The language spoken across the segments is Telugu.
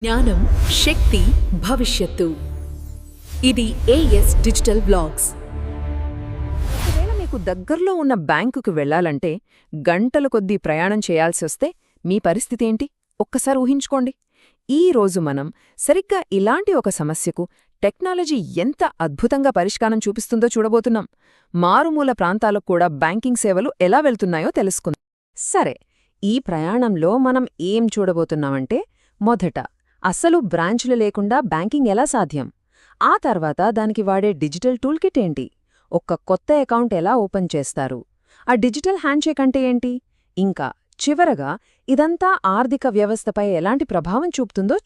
జ్ఞానం, శక్తి, భవిష్యత్తు. ఇది ఏఎస్ డిజిటల్ బ్లాగ్స్. ఒకవేళ మీకు దగ్గర్లో ఉన్న బ్యాంకుకు వెళ్లాలంటే గంటల కొద్దీ ప్రయాణం చేయాల్సొస్తే మీ పరిస్థితేంటి ఒక్కసారి ఊహించుకోండి. ఈ రోజు మనం సరిగ్గా ఇలాంటి ఒక సమస్యకు టెక్నాలజీ ఎంత అద్భుతంగా పరిష్కారం చూపిస్తుందో చూడబోతున్నాం. మారుమూల ప్రాంతాలకు కూడా బ్యాంకింగ్ సేవలు ఎలా వెళ్తున్నాయో తెలుసుకుందాం. సరే, ఈ ప్రయాణంలో మనం ఏం చూడబోతున్నామంటే, మొదట అసలు బ్రాంచులు లేకుండా బ్యాంకింగ్ ఎలా సాధ్యం, ఆ తర్వాత దానికి వాడే డిజిటల్ టూల్ కిట్ ఏంటి, ఒక్క కొత్త అకౌంట్ ఎలా ఓపెన్ చేస్తారు, ఆ డిజిటల్ హ్యాండ్షేక్ అంటే ఏంటి, ఇంకా చివరగా ఇదంతా ఆర్థిక వ్యవస్థపై ఎలాంటి ప్రభావం చూపుతుందో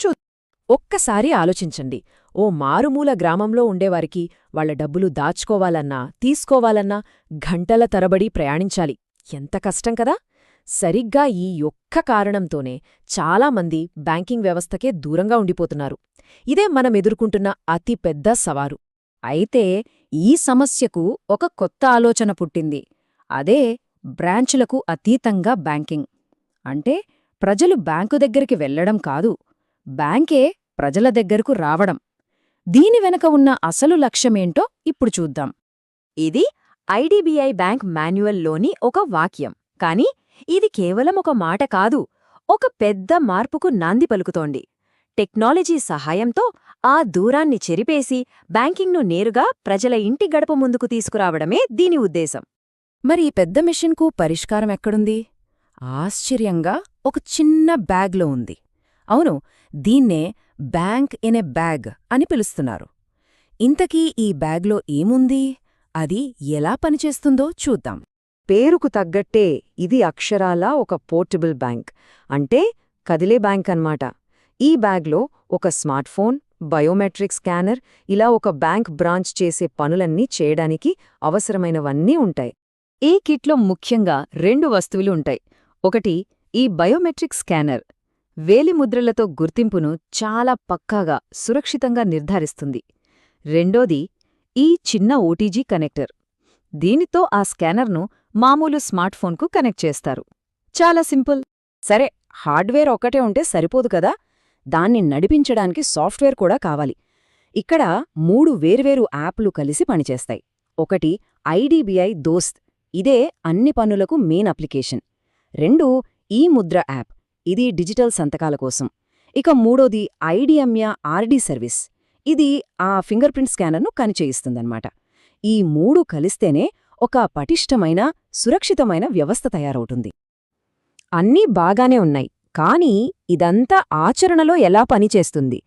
ఒక్కసారి ఆలోచించండి. ఓ మారుమూల గ్రామంలో ఉండేవారికి వాళ్ల డబ్బులు దాచుకోవాలన్నా తీసుకోవాలన్నా గంటల తరబడి ప్రయాణించాలి. ఎంత కష్టం కదా. సరిగ్గా ఈ ఒక్క కారణంతోనే చాలామంది బ్యాంకింగ్ వ్యవస్థకే దూరంగా ఉండిపోతున్నారు. ఇదే మనం ఎదుర్కొంటున్న అతి పెద్ద సవాలు. అయితే ఈ సమస్యకు ఒక కొత్త ఆలోచన పుట్టింది. అదే బ్రాంచులకు అతీతంగా బ్యాంకింగ్. అంటే ప్రజలు బ్యాంకు దగ్గరికి వెళ్లడం కాదు, బ్యాంకే ప్రజల దగ్గరకు రావడం. దీని వెనక ఉన్న అసలు లక్ష్యమేంటో ఇప్పుడు చూద్దాం. ఇది ఐడిబిఐ బ్యాంక్ మాన్యువల్లోని ఒక వాక్యం. కాని ఇది కేవలం ఒక మాట కాదు, ఒక పెద్ద మార్పుకు నాంది పలుకుతోంది. టెక్నాలజీ సహాయంతో ఆ దూరాన్ని చెరిపేసి బ్యాంకింగ్ను నేరుగా ప్రజల ఇంటి గడప ముందుకు తీసుకురావడమే దీని ఉద్దేశం. మరి ఈ పెద్ద మిషన్కు పరిష్కారం ఎక్కడుంది? ఆశ్చర్యంగా ఒక చిన్న బ్యాగ్లో ఉంది. అవును, దీన్నే బ్యాంక్ ఇన్ ఎ బ్యాగ్ అని పిలుస్తున్నారు. ఇంతకీ ఈ బ్యాగ్లో ఏముంది, అది ఎలా పనిచేస్తుందో చూద్దాం. పేరుకు తగ్గట్టే ఇది అక్షరాలా ఒక పోర్టబుల్ బ్యాంక్, అంటే కదిలే బ్యాంక్ అన్నమాట. ఈ బ్యాగ్లో ఒక స్మార్ట్ ఫోన్, బయోమెట్రిక్ స్కానర్, ఇలా ఒక బ్యాంక్ బ్రాంచ్ చేసే పనులన్నీ చేయడానికి అవసరమైనవన్నీ ఉంటాయి. ఈ కిట్లో ముఖ్యంగా 2 వస్తువులు ఉంటాయి. ఒకటి ఈ బయోమెట్రిక్ స్కానర్, వేలిముద్రలతో గుర్తింపును చాలా పక్కాగా సురక్షితంగా నిర్ధారిస్తుంది. రెండోది ఈ చిన్న ఓటీజీ కనెక్టర్. దీనితో ఆ స్కానర్ను మామూలు స్మార్ట్ ఫోన్కు కనెక్ట్ చేస్తారు. చాలా సింపుల్. సరే, హార్డ్వేర్ ఒక్కటే ఉంటే సరిపోదు కదా, దాన్ని నడిపించడానికి సాఫ్ట్వేర్ కూడా కావాలి. ఇక్కడ 3 వేర్వేరు యాప్లు కలిసి పనిచేస్తాయి. ఒకటి ఐడిబిఐ దోస్త్, ఇదే అన్ని పనులకు మెయిన్ అప్లికేషన్. 2 ఈ ముద్ర యాప్, ఇది డిజిటల్ సంతకాల కోసం. ఇక మూడోది ఐడిఎంయా ఆర్డీ సర్వీస్, ఇది ఆ ఫింగర్ ప్రింట్ స్కానర్ను కనిచేయిస్తుందన్నమాట. ఈ 3 కలిస్తేనే ఒక పటిష్టమైన, సురక్షితమైన వ్యవస్థ తయారవుతుంది. అన్నీ బాగానే ఉన్నాయి, కానీ ఇదంతా ఆచరణలో ఎలా పనిచేస్తుంది?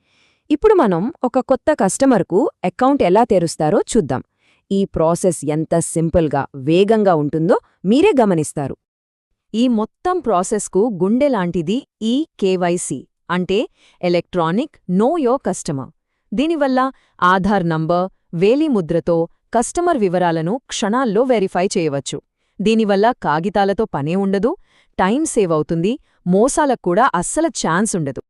ఇప్పుడు మనం ఒక కొత్త కస్టమర్కు అకౌంట్ ఎలా తెరుస్తారో చూద్దాం. ఈ ప్రాసెస్ ఎంత సింపుల్గా, వేగంగా ఉంటుందో మీరే గమనిస్తారు. ఈ మొత్తం ప్రాసెస్కు గుండెలాంటిది ఈ కేవైసీ, అంటే ఎలక్ట్రానిక్ నో యోర్ కస్టమర్. దీనివల్ల ఆధార్ నంబర్, వేలిముద్రతో కస్టమర్ వివరాలను క్షణాల్లో వెరిఫై చేయవచ్చు. దీనివల్ల కాగితాలతో పనే ఉండదు, టైం సేవ్ అవుతుంది, మోసాలక్కూడా అస్సలు ఛాన్స్ ఉండదు.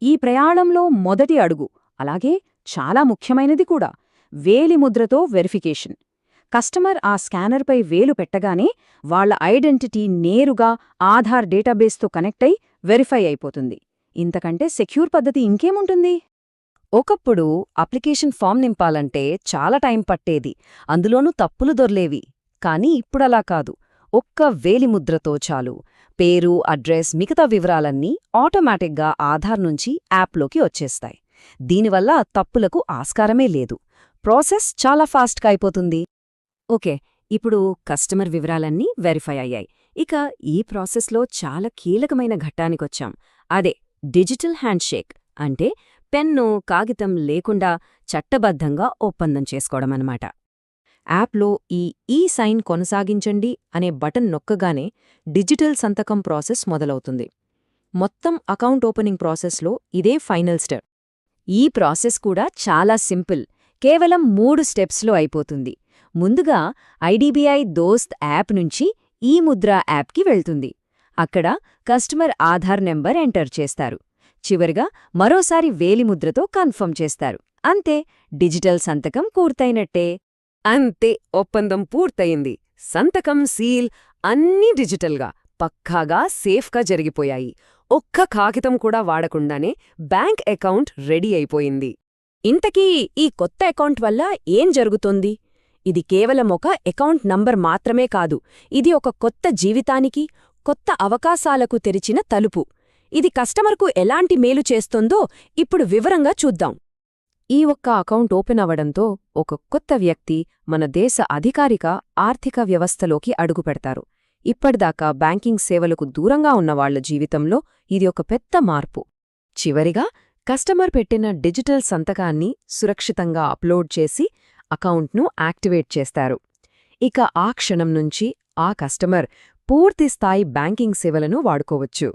ఈ ప్రయాణంలో మొదటి అడుగు, అలాగే చాలా ముఖ్యమైనది కూడా, వేలిముద్రతో వెరిఫికేషన్. కస్టమర్ ఆ స్కానర్పై వేలు పెట్టగానే వాళ్ల ఐడెంటిటీ నేరుగా ఆధార్ డేటాబేస్తో కనెక్ట్ అయి వెరిఫై అయిపోతుంది. ఇంతకంటే సెక్యూర్ పద్ధతి ఇంకేముంటుంది? ఒకప్పుడు అప్లికేషన్ ఫామ్ నింపాలంటే చాలా టైం పట్టేది, అందులోనూ తప్పులు దొర్లేవి. కానీ ఇప్పుడలా కాదు, ఒక్క వేలిముద్రతో చాలు. పేరు, అడ్రస్, మిగతా వివరాలన్నీ ఆటోమేటిక్గా ఆధార్ నుంచి యాప్లోకి వచ్చేస్తాయి. దీనివల్ల తప్పులకు ఆస్కారమే లేదు. ప్రాసెస్ చాలా ఫాస్ట్గా అయిపోతుంది. ఓకే, ఇప్పుడు కస్టమర్ వివరాలన్నీ వెరిఫై అయ్యాయి. ఇక ఈ ప్రాసెస్లో చాలా కీలకమైన ఘట్టానికొచ్చాం. అదే డిజిటల్ హ్యాండ్షేక్, అంటే పెన్ను, కాగితం లేకుండా చట్టబద్ధంగా ఒప్పందం చేసుకోవడమన్నమాట. యాప్లో ఈ సైన్ కొనసాగించండి అనే బటన్ నొక్కగానే డిజిటల్ సంతకం ప్రాసెస్ మొదలవుతుంది. మొత్తం అకౌంట్ ఓపెనింగ్ ప్రాసెస్లో ఇదే ఫైనల్ స్టెప్. ఈ ప్రాసెస్ కూడా చాలా సింపుల్, కేవలం 3 స్టెప్స్లో అయిపోతుంది. ముందుగా ఐడిబిఐ దోస్త్ యాప్ నుంచి ఈ ముద్ర యాప్కి వెళ్తుంది. అక్కడ కస్టమర్ ఆధార్ నెంబర్ ఎంటర్ చేస్తారు. చివరిగా మరోసారి వేలిముద్రతో కన్ఫర్మ్ చేస్తారు. అంతే, డిజిటల్ సంతకం పూర్తయినట్టే. అంతే, ఒప్పందం పూర్తయింది. సంతకం, సీల్ అన్నీ డిజిటల్గా, పక్కాగా, సేఫ్గా జరిగిపోయాయి. ఒక్క కాగితం కూడా వాడకుండానే బ్యాంక్ అకౌంట్ రెడీ అయిపోయింది. ఇంతకీ ఈ కొత్త అకౌంట్ వల్ల ఏం జరుగుతోంది? ఇది కేవలం ఒక అకౌంట్ నంబర్ మాత్రమే కాదు, ఇది ఒక కొత్త జీవితానికి, కొత్త అవకాశాలకు తెరిచిన తలుపు. ఇది కస్టమర్కు ఎలాంటి మేలు చేస్తోందో ఇప్పుడు వివరంగా చూద్దాం. ఈ ఒక్క అకౌంట్ ఓపెన్ అవడంతో ఒక కొత్త వ్యక్తి మన దేశ అధికారిక ఆర్థిక వ్యవస్థలోకి అడుగుపెడతారు. ఇప్పటిదాకా బ్యాంకింగ్ సేవలకు దూరంగా ఉన్నవాళ్ల జీవితంలో ఇది ఒక పెద్ద మార్పు. చివరిగా కస్టమర్ పెట్టిన డిజిటల్ సంతకాన్ని సురక్షితంగా అప్లోడ్ చేసి అకౌంట్ను యాక్టివేట్ చేస్తారు. ఇక ఆ క్షణం నుంచి ఆ కస్టమర్ పూర్తిస్థాయి బ్యాంకింగ్ సేవలను వాడుకోవచ్చు.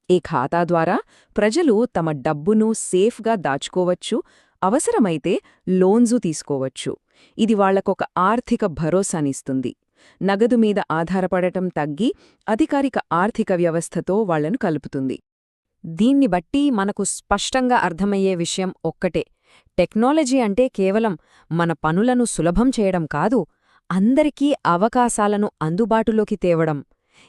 ఈ ఖాతా ద్వారా ప్రజలు తమ డబ్బును సేఫ్గా దాచుకోవచ్చు, అవసరమైతే లోన్సు తీసుకోవచ్చు. ఇది వాళ్లకొక ఆర్థిక భరోసానిస్తుంది. నగదు మీద ఆధారపడటం తగ్గి అధికారిక ఆర్థిక వ్యవస్థతో వాళ్లను కలుపుతుంది. దీన్ని బట్టి మనకు స్పష్టంగా అర్థమయ్యే విషయం ఒక్కటే: టెక్నాలజీ అంటే కేవలం మన పనులను సులభం చేయడం కాదు, అందరికీ అవకాశాలను అందుబాటులోకి తేవడం.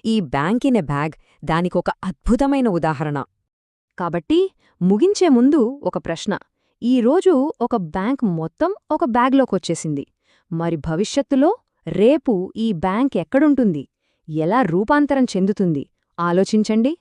ఈ బ్యాంకిన బ్యాగ్ దానికొక అద్భుతమైన ఉదాహరణ. కాబట్టి ముగించే ముందు ఒక ప్రశ్న: ఈరోజు ఒక బ్యాంక్ మొత్తం ఒక బ్యాగ్లోకొచ్చేసింది. మరి భవిష్యత్తులో రేపు ఈ బ్యాంక్ ఎక్కడుంటుంది? ఎలా రూపాంతరం చెందుతుంది? ఆలోచించండి.